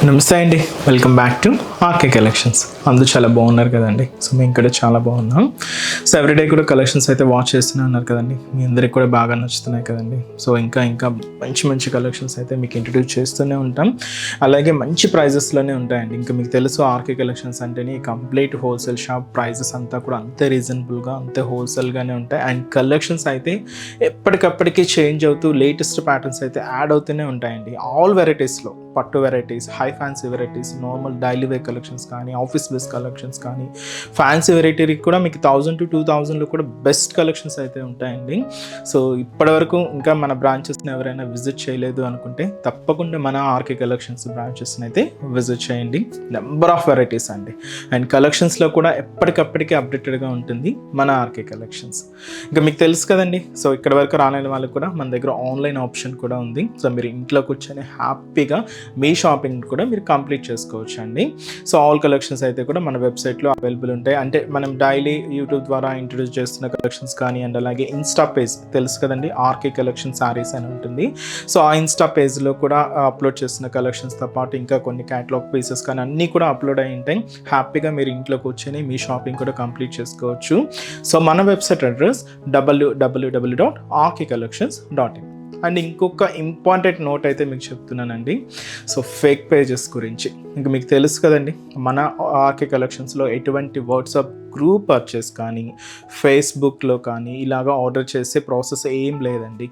నమస్తే అండి, welcome back to RK collections. అందరూ చాలా బాగున్నారు కదండి. సో మేము కూడా చాలా బాగున్నాం. సో ఎవ్రీడే కూడా కలెక్షన్స్ అయితే వాచ్ చేస్తూనే ఉన్నారు కదండి. మీ అందరికి కూడా బాగా నచ్చుతున్నాయి కదండి. సో ఇంకా మంచి మంచి కలెక్షన్స్ అయితే మీకు ఇంట్రడ్యూస్ చేస్తూనే ఉంటాం. అలాగే మంచి ప్రైజెస్లోనే ఉంటాయండి. ఇంకా మీకు తెలుసు ఆర్కే కలెక్షన్స్ అంటేనే కంప్లీట్ హోల్సేల్ షాప్. ప్రైజెస్ అంతా కూడా అంతే రీజనబుల్గా, అంతే హోల్సేల్గానే ఉంటాయి. అండ్ కలెక్షన్స్ అయితే ఎప్పటికప్పటికి చేంజ్ అవుతూ లేటెస్ట్ ప్యాటర్న్స్ అయితే యాడ్ అవుతూనే ఉంటాయండి. ఆల్ వెరైటీస్లో పట్టు varieties, high fancy varieties, normal daily wear collections కానీ, ఆఫీస్ బేస్ కలెక్షన్స్ కానీ, ఫ్యాన్సీ వెరైటీకి కూడా మీకు 1000 to 2000లో కూడా బెస్ట్ కలెక్షన్స్ అయితే ఉంటాయండి. సో ఇప్పటివరకు ఇంకా మన బ్రాంచెస్ని ఎవరైనా విజిట్ చేయలేదు అనుకుంటే తప్పకుండా మన ఆర్కే కలెక్షన్స్ బ్రాంచెస్ని అయితే విజిట్ చేయండి. నెంబర్ ఆఫ్ వెరైటీస్ అండి. అండ్ కలెక్షన్స్లో కూడా ఎప్పటికప్పటికీ అప్డేటెడ్గా ఉంటుంది మన ఆర్కే కలెక్షన్స్. ఇంకా మీకు తెలుసు కదండి. సో ఇక్కడ వరకు రాలేని వాళ్ళకి కూడా మన దగ్గర ఆన్లైన్ ఆప్షన్ కూడా ఉంది. సో మీరు ఇంట్లో కూర్చొని హ్యాపీగా మీ షాపింగ్ కూడా మీరు కంప్లీట్ చేసుకోవచ్చు అండి. సో ఆల్ కలెక్షన్స్ అయితే కూడా మన వెబ్సైట్లో అవైలబుల్ ఉంటాయి. అంటే మనం డైలీ యూట్యూబ్ ద్వారా ఇంట్రడ్యూస్ చేస్తున్న కలెక్షన్స్ కానీ, అండ్ అలాగే ఇన్స్టా పేజ్ తెలుసు కదండి, ఆర్కే కలెక్షన్ సారీస్ అని ఉంటుంది. సో ఆ ఇన్స్టా పేజ్లో కూడా అప్లోడ్ చేస్తున్న కలెక్షన్స్తో పాటు ఇంకా కొన్ని క్యాటలాగ్ పీసెస్ కానీ అన్నీ కూడా అప్లోడ్ అయి ఉంటాయి. హ్యాపీగా మీరు ఇంట్లో కూర్చొని మీ షాపింగ్ కూడా కంప్లీట్ చేసుకోవచ్చు. సో మన వెబ్సైట్ అడ్రస్ www.rkcollections.in. అండ్ ఇంకొక ఇంపార్టెంట్ నోట్ అయితే మీకు చెప్తున్నానండి. సో ఫేక్ పేజెస్ గురించి. ఇంకా మీకు తెలుసు కదండి, మన ఆర్కే కలెక్షన్స్లో ఎటువంటి వాట్సాప్ గ్రూప్ పర్చేస్ కానీ, ఫేస్బుక్లో కానీ ఇలాగా ఆర్డర్ చేసే ప్రాసెస్ ఏం లేదండి.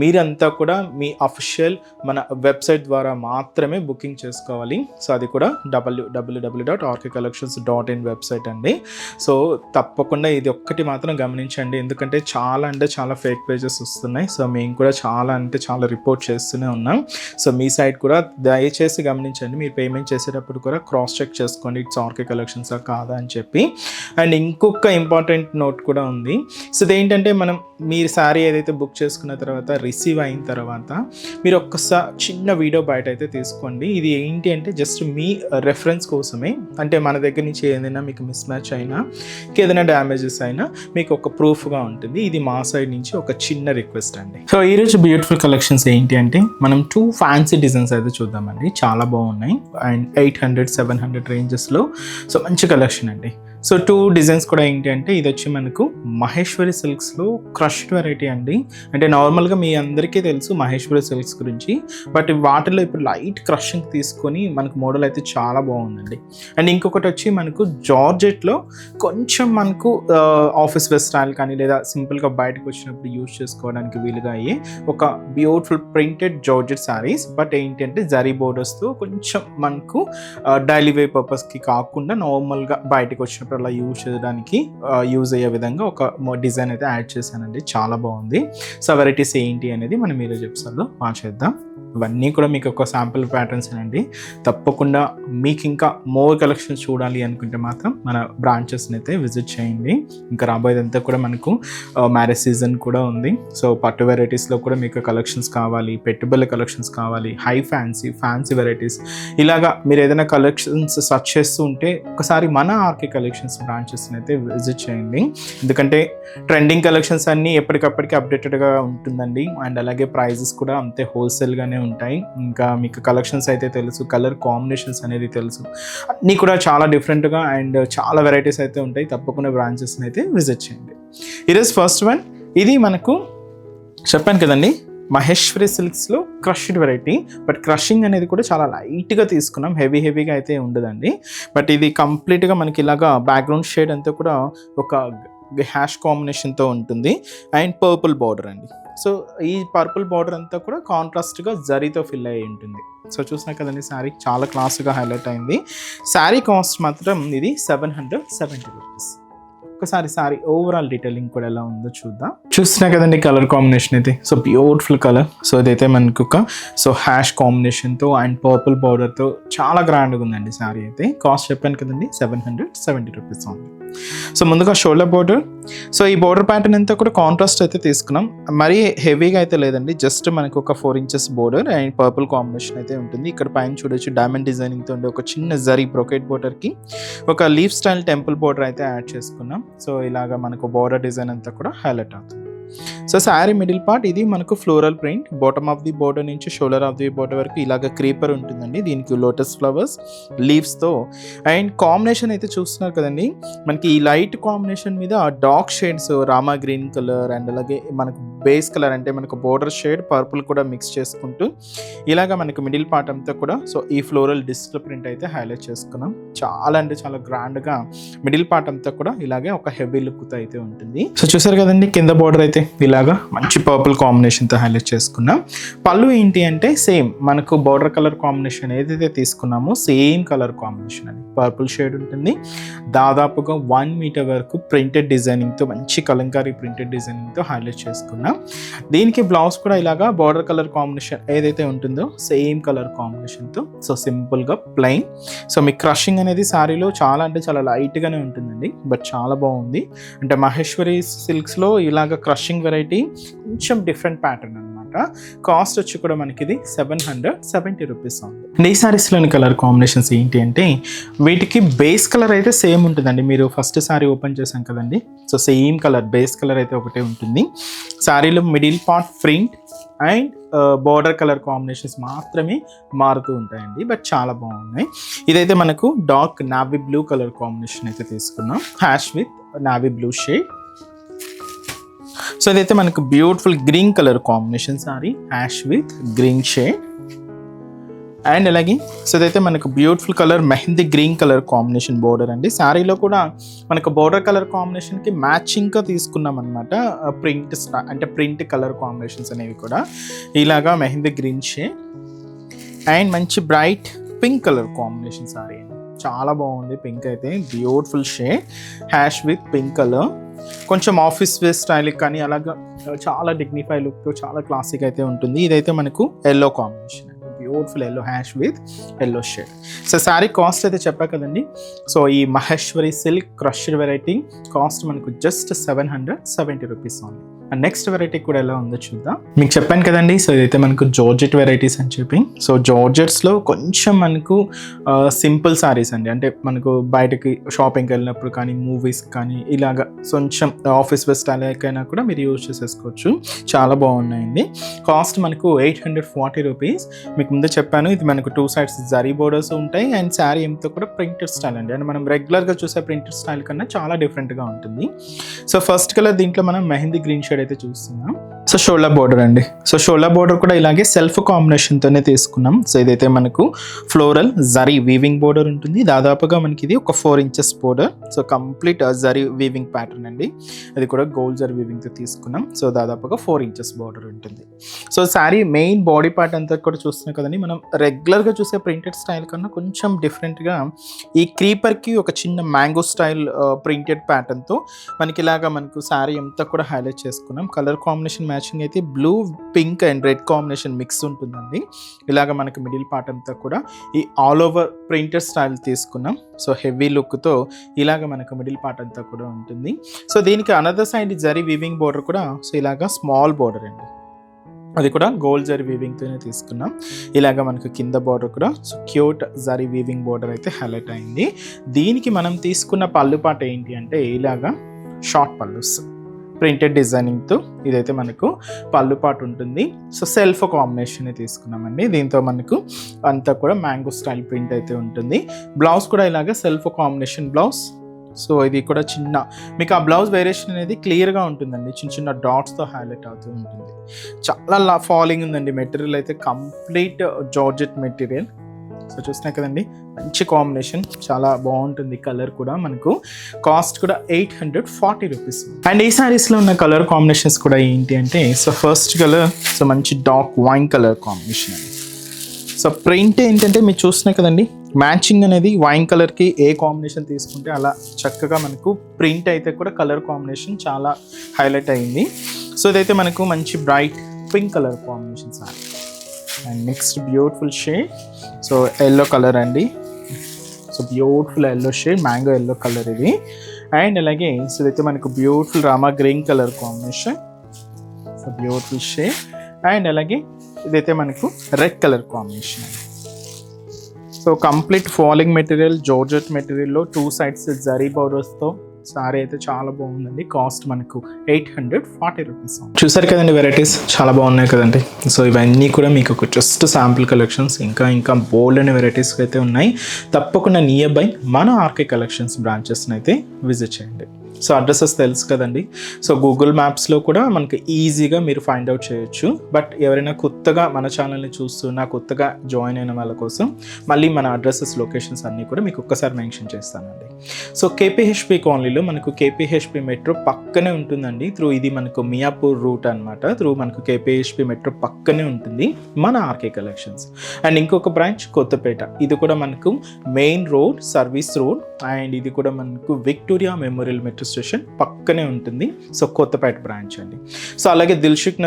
మీరంతా కూడా మీ అఫిషియల్ మన వెబ్సైట్ ద్వారా మాత్రమే బుకింగ్ చేసుకోవాలి. సో అది కూడా www.rkcollections.in వెబ్సైట్ అండి. సో తప్పకుండా ఇది ఒక్కటి మాత్రం గమనించండి, ఎందుకంటే చాలా ఫేక్ పేజెస్ వస్తున్నాయి. సో మేము కూడా చాలా రిపోర్ట్ చేస్తూనే ఉన్నాం. సో మీ సైట్ కూడా దయచేసి గమనించండి. మీరు పేమెంట్ చేసేటప్పుడు కూడా క్రాస్ చెక్ చేసుకోండి, ఇట్స్ ఆర్కే కలెక్షన్సా కాదా అని చెప్పి. అండ్ ఇంకొక ఇంపార్టెంట్ నోట్ కూడా ఉంది. సో ఇదేంటంటే, మీరు శారీ ఏదైతే బుక్ చేసుకున్న తర్వాత రిసీవ్ అయిన తర్వాత మీరు ఒక్కసారి చిన్న వీడియో బయట అయితే తీసుకోండి. ఇది ఏంటి అంటే జస్ట్ మీ రెఫరెన్స్ కోసమే. అంటే మన దగ్గర నుంచి ఏదైనా మీకు మిస్ మ్యాచ్ అయినా, ఏదైనా డ్యామేజెస్ అయినా మీకు ఒక ప్రూఫ్గా ఉంటుంది. ఇది మా సైడ్ నుంచి ఒక చిన్న రిక్వెస్ట్ అండి. సో ఈరోజు బ్యూటిఫుల్ కలెక్షన్స్ ఏంటి అంటే, మనం 2 ఫ్యాన్సీ డిజైన్స్ అయితే చూద్దామండి. చాలా బాగున్నాయి. అండ్ 800-700 రేంజెస్లో సో మంచి కలెక్షన్ అండి. సో 2 డిజైన్స్ కూడా ఏంటి అంటే, ఇది వచ్చి మనకు మహేశ్వరి సిల్క్స్లో క్రష్డ్ వెరైటీ అండి. అంటే నార్మల్గా మీ అందరికీ తెలుసు మహేశ్వరి సిల్క్స్ గురించి, బట్ వాటిలో ఇప్పుడు లైట్ క్రషింగ్ తీసుకొని మనకు మోడల్ అయితే చాలా బాగుందండి. అండ్ ఇంకొకటి వచ్చి మనకు జార్జెట్లో కొంచెం మనకు ఆఫీస్ వేర్ స్టైల్ కానీ, లేదా సింపుల్గా బయటకు వచ్చినప్పుడు యూజ్ చేసుకోవడానికి వీలుగా అయ్యే ఒక beautiful printed georgette saris. But ఏంటంటే జరీ బోర్డర్స్తో కొంచెం మనకు డైలీ వేర్ పర్పస్కి కాకుండా నార్మల్గా బయటకు వచ్చినప్పుడు అలా యూజ్ చేయడానికి యూజ్ అయ్యే విధంగా ఒక డిజైన్ అయితే యాడ్ చేశానండి. చాలా బాగుంది. సో వెరైటీస్ ఏంటి అనేది మనం ఈరోజు ఎపిసోడ్లో చేద్దాం. ఇవన్నీ కూడా మీకు ఒక శాంపుల్ ప్యాటర్న్స్ అండి. తప్పకుండా మీకు ఇంకా మోర్ కలెక్షన్స్ చూడాలి అనుకుంటే మాత్రం మన బ్రాంచెస్ని అయితే విజిట్ చేయండి. ఇంకా రాబోయేదంతా కూడా మనకు మ్యారేజ్ సీజన్ కూడా ఉంది. సో పట్టు వెరైటీస్లో కూడా మీకు కలెక్షన్స్ కావాలి, పెట్టుబడుల కలెక్షన్స్ కావాలి, హై ఫ్యాన్సీ వెరైటీస్, ఇలాగా మీరు ఏదైనా కలెక్షన్స్ సర్చ్ చేస్తూ ఉంటే ఒకసారి మన ఆర్కే కలెక్షన్స్ బ్రాంచెస్ని అయితే విజిట్ చేయండి. ఎందుకంటే ట్రెండింగ్ కలెక్షన్స్ అన్నీ ఎప్పటికప్పటికి అప్డేటెడ్గా ఉంటుందండి. అండ్ అలాగే ప్రైజెస్ కూడా అంతే హోల్సేల్గానే ఉంటాయి. ఇంకా మీకు కలెక్షన్స్ అయితే తెలుసు, కలర్ కాంబినేషన్స్ అనేది తెలుసు, అన్నీ కూడా చాలా డిఫరెంట్గా అండ్ చాలా వెరైటీస్ అయితే ఉంటాయి. తప్పకుండా బ్రాంచెస్ని అయితే విజిట్ చేయండి. ఈరోజు ఫస్ట్ వన్, ఇది మనకు చెప్పాను కదండి, మహేశ్వరి సిల్క్స్లో క్రష్డ్ వెరైటీ. బట్ క్రషింగ్ అనేది కూడా చాలా లైట్గా తీసుకున్నాం, హెవీగా అయితే ఉండదండి. బట్ ఇది కంప్లీట్గా మనకి ఇలాగా బ్యాక్గ్రౌండ్ షేడ్ అంతా కూడా ఒక హ్యాష్ కాంబినేషన్తో ఉంటుంది. అండ్ పర్పుల్ బార్డర్ అండి. సో ఈ పర్పుల్ బార్డర్ అంతా కూడా కాంట్రాస్ట్గా జరీతో ఫిల్ అయ్యి ఉంటుంది. సో చూసినా కదండి, శారీ చాలా క్లాస్గా హైలైట్ అయింది. శారీ కాస్ట్ మాత్రం ఇది 770 రూపీస్. ఒకసారి శారీ ఓవరాల్ డీటెయిలింగ్ కూడా ఎలా ఉందో చూద్దాం. చూసినా కదండి కలర్ కాంబినేషన్ అయితే, సో బ్యూటిఫుల్ కలర్. సో ఇదైతే మనకు ఒక హ్యాష్ కాంబినేషన్తో అండ్ పర్పుల్ బార్డర్తో చాలా గ్రాండ్గా ఉందండి శారీ అయితే. కాస్ట్ చెప్పాను కదండి, 770 రూపీస్ ఉంది. సో ముందుగా షోల్డర్ బోర్డర్. సో ఈ బోర్డర్ ప్యాటర్న్ అంతా కూడా కాంట్రాస్ట్ అయితే తీసుకున్నాం, మరీ హెవీగా అయితే లేదండి. జస్ట్ మనకు ఒక 4 inches border and purple combination అయితే ఉంటుంది. ఇక్కడ పైన చూడొచ్చు డైమండ్ డిజైనింగ్తో ఉండే ఒక చిన్న జరీ బ్రొకెట్ బోర్డర్కి ఒక లీఫ్ స్టైల్ టెంపుల్ బోర్డర్ అయితే యాడ్ చేసుకున్నాం. సో ఇలాగా మనకు బోర్డర్ డిజైన్ అంతా కూడా హైలైట్ అవుతుంది. సో శారీ మిడిల్ పార్ట్ ఇది మనకు floral print, bottom of the border నుంచి షోల్డర్ ఆఫ్ ది బోర్డర్ వరకు ఇలాగ క్రీపర్ ఉంటుందండి. దీనికి లోటస్ ఫ్లవర్స్ లీవ్స్తో అండ్ కాంబినేషన్ అయితే చూస్తున్నారు కదండి. మనకి ఈ లైట్ కాంబినేషన్ మీద dark shades Rama green colour and అలాగే మనకు బేస్ కలర్ అంటే మనకు బోర్డర్ షేడ్ పర్పుల్ కూడా మిక్స్ చేసుకుంటూ ఇలాగ మనకు మిడిల్ పార్ట్ అంతా కూడా సో ఈ ఫ్లోరల్ డిస్క్ ప్రింట్ అయితే హైలైట్ చేసుకున్నాం. చాలా అంటే చాలా గ్రాండ్గా మిడిల్ పార్ట్ అంతా కూడా ఇలాగే ఒక హెవీ లుక్తో అయితే ఉంటుంది. సో చూసారు కదండి, కింద బోర్డర్ అయితే ఇలాగా మంచి పర్పుల్ కాంబినేషన్తో హైలైట్ చేసుకున్నాం. పళ్ళు ఏంటి అంటే సేమ్ మనకు బోర్డర్ కలర్ కాంబినేషన్ ఏదైతే తీసుకున్నామో సేమ్ కలర్ కాంబినేషన్ అని పర్పుల్ షేడ్ ఉంటుంది. దాదాపుగా 1 మీటర్ వరకు ప్రింటెడ్ డిజైనింగ్తో మంచి కలంకారీ ప్రింటెడ్ డిజైనింగ్తో హైలైట్ చేసుకున్నాం. దీనికి బ్లౌజ్ కూడా ఇలాగా బోర్డర్ కలర్ కాంబినేషన్ ఏదైతే ఉంటుందో సేమ్ కలర్ కాంబినేషన్తో సో సింపుల్గా ప్లెయిన్. సో మీ క్రషింగ్ అనేది శారీలో చాలా అంటే చాలా లైట్గానే ఉంటుందండి, బట్ చాలా బాగుంది. అంటే మహేశ్వరి సిల్క్స్లో ఇలాగ క్రషింగ్ వెరైటీ కొంచెం డిఫరెంట్ ప్యాటర్న్ అనమాట. కాస్ట్ వచ్చి కూడా మనకి ఇది 770 రూపీస్ ఉంది. ఈ శారీస్లోని కలర్ కాంబినేషన్స్ ఏంటి అంటే వీటికి బేస్ కలర్ అయితే సేమ్ ఉంటుందండి. మీరు ఫస్ట్ శారీ ఓపెన్ చేశాం కదండి, so same colour base colour అయితే ఒకటే ఉంటుంది. శారీలో middle part print and border colour combinations మాత్రమే మారుతూ ఉంటాయండి, బట్ చాలా బాగున్నాయి. ఇదైతే మనకు dark navy blue colour combination అయితే తీసుకున్నాం, hash with navy blue shade. So ఇదైతే మనకు beautiful green colour combination sorry, hash with green shade. And అలాగే సో ఇదైతే మనకు beautiful colour mehndi green colour combination border అండి. శారీలో కూడా మనకు బోర్డర్ కలర్ కాంబినేషన్కి మ్యాచింగ్గా తీసుకున్నాం అనమాట. ప్రింట్ అంటే ప్రింట్ కలర్ కాంబినేషన్స్ అనేవి కూడా ఇలాగా మెహందీ గ్రీన్ షేడ్ అండ్ మంచి bright pink colour combination sorry అండి. చాలా బాగుంది పింక్ అయితే, beautiful shade hash with pink colour. కొంచెం ఆఫీస్ వేర్ స్టైల్ కానీ అలాగా చాలా డిగ్నిఫై లుక్తో చాలా క్లాసిక్ అయితే ఉంటుంది. ఇదైతే మనకు yellow combination, beautiful yellow hash with yellow shade. So sari cost అయితే చెప్పా కదండి. సో ఈ Maheshwari silk crushed variety cost మనకు just 770 rupees only. And next variety కూడా ఎలా ఉందో చూద్దాం. మీకు చెప్పాను కదండి, సో ఇదైతే మనకు జార్జెట్ వెరైటీస్ అని చెప్పి. సో జార్జెట్స్లో కొంచెం మనకు సింపుల్ శారీస్ అండి, అంటే మనకు బయటకి షాపింగ్కి వెళ్ళినప్పుడు కానీ మూవీస్ కానీ ఇలాగా కొంచెం ఆఫీస్ వేర్ స్టైల్ అయినా కూడా మీరు యూజ్ చేసేసుకోవచ్చు. చాలా బాగున్నాయండి. కాస్ట్ మనకు 840 రూపీస్. మీకు ముందే చెప్పాను ఇది మనకు 2 సైడ్స్ జరీ బోర్డర్స్ ఉంటాయి అండ్ శారీ ఎంతో కూడా ప్రింటెడ్ స్టైల్ అండి. అండ్ మనం రెగ్యులర్గా చూసే ప్రింటెడ్ స్టైల్ కన్నా చాలా డిఫరెంట్గా ఉంటుంది. సో ఫస్ట్ కలర్ దీంట్లో మనం మెహందీ గ్రీన్ షేడ్ అయితే చూస్తున్నాం. సో షోల్డర్ బోర్డర్ అండి. సో షోల్డర్ బోర్డర్ కూడా ఇలాగే సెల్ఫ్ కాంబినేషన్తోనే తీసుకున్నాం. సో ఇదైతే మనకు ఫ్లోరల్ జరీ వీవింగ్ బోర్డర్ ఉంటుంది. దాదాపుగా మనకి ఇది ఒక 4 inches border. So complete zari weaving pattern అండి. అది కూడా గోల్డ్ జరీ వీవింగ్తో తీసుకున్నాం. సో దాదాపుగా 4 ఇంచెస్ బోర్డర్ ఉంటుంది. So sari main body part అంతా కూడా చూస్తున్నాం కదండి. మనం రెగ్యులర్గా చూసే ప్రింటెడ్ స్టైల్ కన్నా కొంచెం డిఫరెంట్గా ఈ క్రీపర్కి ఒక చిన్న మ్యాంగో స్టైల్ ప్రింటెడ్ ప్యాటర్న్తో మనకి ఇలాగా మనకు శారీ అంతా కూడా హైలైట్ చేసుకున్నాం. కలర్ కాంబినేషన్ మ్యాచింగ్ అయితే blue pink and red combination mix ఉంటుందండి. ఇలాగ మనకి మిడిల్ పార్ట్ అంతా కూడా ఈ ఆల్ ఓవర్ ప్రింటెడ్ స్టైల్ తీసుకున్నాం. సో హెవీ లుక్తో ఇలాగ మనకు మిడిల్ పార్ట్ అంతా కూడా ఉంటుంది. సో దీనికి another side zari weaving border కూడా సో ఇలాగ స్మాల్ బోర్డర్ అండి, అది కూడా గోల్డ్ జరీ వీవింగ్తోనే తీసుకున్నాం. ఇలాగ మనకు కింద బార్డర్ కూడా so cute zari weaving border అయితే హైలైట్ అయింది. దీనికి మనం తీసుకున్న పళ్ళు పాట ఏంటి అంటే ఇలాగా షార్ట్ పళ్ళుస్ ప్రింటెడ్ డిజైనింగ్తో ఇదైతే మనకు పళ్ళు పాటు ఉంటుంది. సో సెల్ఫ్ కాంబినేషన్ తీసుకున్నామండి. దీంతో మనకు అంతా కూడా మ్యాంగో స్టైల్ ప్రింట్ అయితే ఉంటుంది. బ్లౌజ్ కూడా ఇలాగ సెల్ఫ్ కాంబినేషన్ బ్లౌజ్. సో ఇది కూడా చిన్న మీకు ఆ బ్లౌజ్ వేరియేషన్ అనేది క్లియర్గా ఉంటుందండి, చిన్న చిన్న డాట్స్తో హైలైట్ అవుతూ ఉంటుంది. చాలా ఫాలింగ్ ఉందండి. మెటీరియల్ అయితే కంప్లీట్ జార్జెట్ మెటీరియల్. సో చూసినా కదండి మంచి కాంబినేషన్, చాలా బాగుంటుంది. కలర్ కూడా మనకు కాస్ట్ కూడా 840 రూపీస్. అండ్ ఈ శారీస్లో ఉన్న కలర్ కాంబినేషన్స్ కూడా ఏంటి అంటే సో ఫస్ట్ కలర్ సో మంచి డార్క్ వైన్ కలర్ కాంబినేషన్ అండి. సో ప్రింట్ ఏంటంటే మీరు చూసినా కదండి మ్యాచింగ్ అనేది వైన్ కలర్కి ఏ కాంబినేషన్ తీసుకుంటే అలా చక్కగా మనకు ప్రింట్ అయితే కూడా కలర్ కాంబినేషన్ చాలా హైలైట్ అయింది. సో ఇదైతే మనకు మంచి bright pink colour combination sari. And next beautiful shade so yellow colour అండి. So beautiful yellow shade, mango yellow colour ఇది. అండ్ అలాగే సో ఇదైతే మనకు beautiful Rama green colour combination. So beautiful shade. And అలాగే ఇదైతే మనకు red colour combination. So complete falling material georgette మెటీరియల్లో 2 sides జరీ బోర్డర్స్తో సారీ అయితే చాలా బాగుందండి. కాస్ట్ మనకు 840 రూపీస్. చూసారు కదండి వెరైటీస్ చాలా బాగున్నాయి కదండి. సో ఇవన్నీ కూడా మీకు ఒక జస్ట్ శాంపుల్ కలెక్షన్స్. ఇంకా బోల్డ్ అనే వెరైటీస్ అయితే ఉన్నాయి. తప్పకుండా నియర్ బై మన ఆర్కే కలెక్షన్స్ బ్రాంచెస్ని అయితే విజిట్ చేయండి. సో అడ్రసెస్ తెలుసు కదండి. సో గూగుల్ మ్యాప్స్లో కూడా మనకి ఈజీగా మీరు ఫైండ్ అవుట్ చేయొచ్చు. బట్ ఎవరైనా కొత్తగా మన ఛానల్ని చూస్తున్నా, కొత్తగా జాయిన్ అయిన వాళ్ళ కోసం మళ్ళీ మన అడ్రసెస్, లొకేషన్స్ అన్నీ కూడా మీకు ఒక్కసారి మెన్షన్ చేస్తానండి. సో కేపీహెచ్పి కాలనీలో మనకు కేపీహెచ్పి మెట్రో పక్కనే ఉంటుందండి. ఇది మనకు మియాపూర్ రూట్ అనమాట. మనకు కేపీహెచ్పి మెట్రో పక్కనే ఉంటుంది మన ఆర్కే కలెక్షన్స్. అండ్ ఇంకొక బ్రాంచ్ కొత్తపేట, ఇది కూడా మనకు main road, service road, and ఇది కూడా మనకు విక్టోరియా మెమోరియల్ మెట్రో స్టేషన్ పక్కనే ఉంటుంది. సో కొత్తపేట బ్రాంచ్ అండి. సో అలాగే దిల్షుక్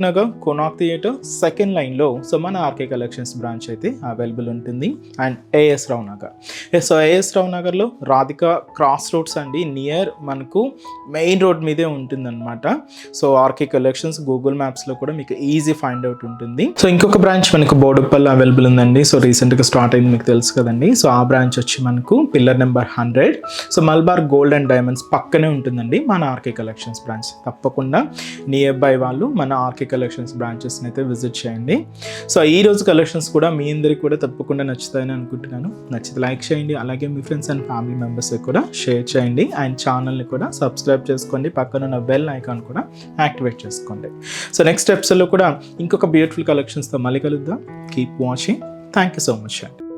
నగర్ కోనాక్ థియేటర్ సెకండ్ లైన్లో సో మన ఆర్కే కలెక్షన్స్ బ్రాంచ్ అయితే అవైలబుల్ ఉంటుంది. And AS Rao Nagar, so AS Rao నగర్లో రాధిక క్రాస్ రోడ్స్ అండి, నియర్ మనకు మెయిన్ రోడ్ మీదే ఉంటుందన్నమాట. సో ఆర్కే కలెక్షన్స్ గూగుల్ మ్యాప్స్లో కూడా మీకు ఈజీ ఫైండ్ అవుట్ ఉంటుంది. సో ఇంకొక బ్రాంచ్ మనకు బోడుప్పల్ అవైలబుల్ ఉందండి. సో రీసెంట్గా స్టార్ట్ అయింది, మీకు తెలుసు కదండి. సో ఆ బ్రాంచ్ వచ్చి మనకు pillar number 100. So Malabar gold and diamonds పక్కనే ఉంటుందండి మన ఆర్కే కలెక్షన్స్ బ్రాంచ్. తప్పకుండా నియర్ బై వాళ్ళు మన ఆర్కే కలెక్షన్స్ బ్రాంచెస్ని అయితే విజిట్ చేయండి. సో ఈ రోజు కలెక్షన్స్ కూడా మీ అందరికీ కూడా తప్పకుండా నచ్చుతాయని అనుకుంటున్నాను. నచ్చితే లైక్ చేయండి, అలాగే మీ ఫ్రెండ్స్ అండ్ ఫ్యామిలీ మెంబర్స్ కూడా షేర్ చేయండి. అండ్ ఛానల్ని కూడా సబ్స్క్రైబ్ చేసుకోండి, పక్కన ఉన్న బెల్ ఐకాన్ కూడా యాక్టివేట్ చేసుకోండి. సో నెక్స్ట్ ఎపిసోడ్లో కూడా ఇంకొక బ్యూటిఫుల్ కలెక్షన్స్తో మళ్ళీ కలుద్దాం. Keep watching. Thank you so much అండి.